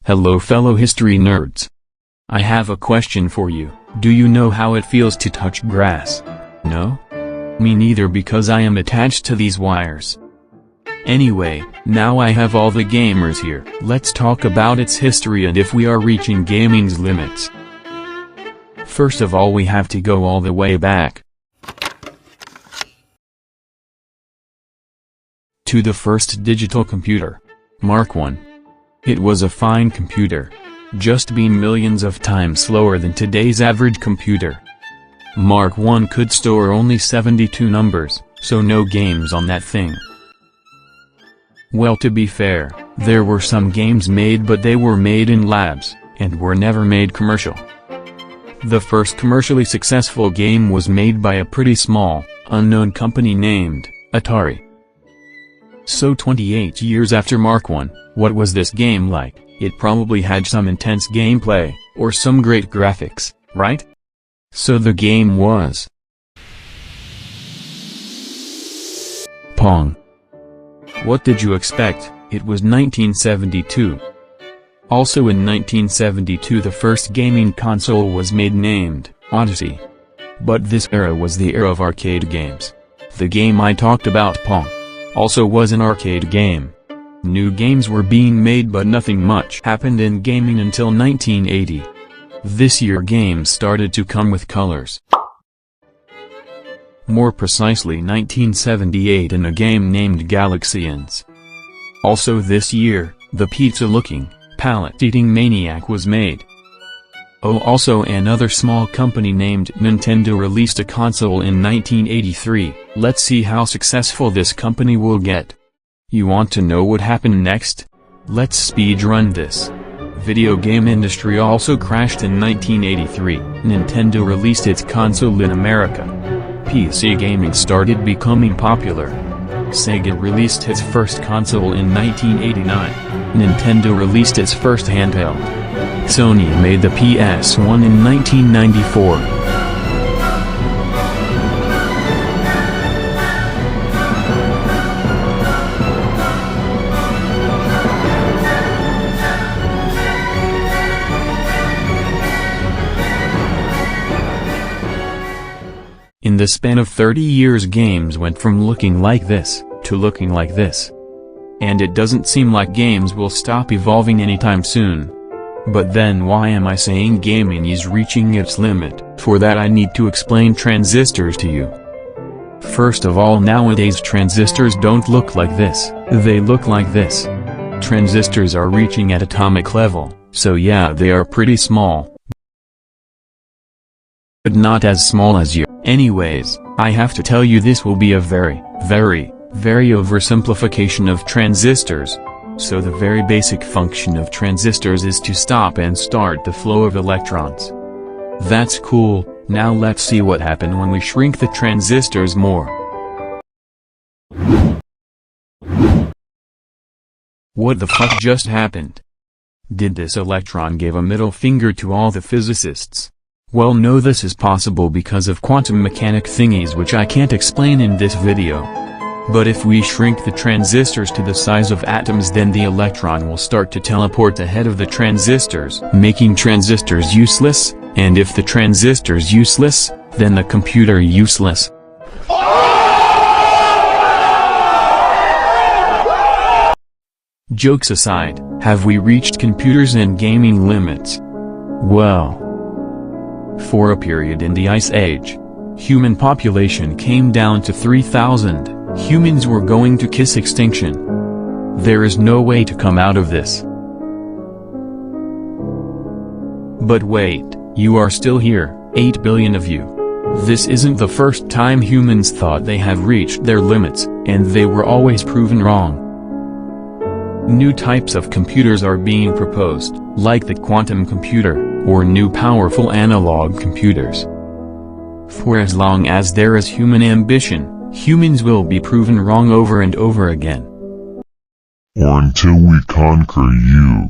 Hello fellow history nerds. I have a question for you. Do you know how it feels to touch grass? No? Me neither, because I am attached to these wires. Anyway, now I have all the gamers here. Let's talk about its history and if we are reaching gaming's limits. First of all, we have to go all the way back to the first digital computer, Mark I. It was a fine computer, just being millions of times slower than today's average computer. Mark I could store only 72 numbers, so no games on that thing. Well, to be fair, there were some games made, but they were made in labs, and were never made commercial. The first commercially successful game was made by a pretty small, unknown company named Atari. So 28 years after Mark I, what was this game like? It probably had some intense gameplay, or some great graphics, right? So the game was Pong. What did you expect? It was 1972. Also in 1972 the first gaming console was made, named Odyssey. But this era was the era of arcade games. The game I talked about, Pong, also was an arcade game. New games were being made, but nothing much happened in gaming until 1980. This year games started to come with colors. More precisely 1978 in a game named Galaxians. Also this year, the pizza-looking, palate-eating Maniac was made. Oh, also another small company named Nintendo released a console in 1983. Let's see how successful this company will get. You want to know what happened next? Let's speedrun this. Video game industry also crashed in 1983. Nintendo released its console in America. PC gaming started becoming popular. Sega released its first console in 1989. Nintendo released its first handheld. Sony made the PS1 in 1994. In the span of 30 years games went from looking like this, to looking like this. And it doesn't seem like games will stop evolving anytime soon. But then why am I saying gaming is reaching its limit? For that I need to explain transistors to you. First of all, nowadays transistors don't look like this, they look like this. Transistors are reaching at atomic level, so yeah, they are pretty small. But not as small as you. Anyways, I have to tell you this will be a very oversimplification of transistors. So the very basic function of transistors is to stop and start the flow of electrons. That's cool. Now let's see what happened when we shrink the transistors more. What the fuck just happened? Did this electron give a middle finger to all the physicists? Well, no, this is possible because of quantum mechanic thingies which I can't explain in this video. But if we shrink the transistors to the size of atoms, then the electron will start to teleport ahead of the transistors, making transistors useless, and if the transistor's useless, then the computer useless. Jokes aside, have we reached computers and gaming limits? Well, for a period in the Ice Age, human population came down to 3,000. Humans were going to kiss extinction. There is no way to come out of this. But wait, you are still here, 8 billion of you. This isn't the first time humans thought they have reached their limits, and they were always proven wrong. New types of computers are being proposed, like the quantum computer, or new powerful analog computers. For as long as there is human ambition, humans will be proven wrong over and over again. Or until we conquer you.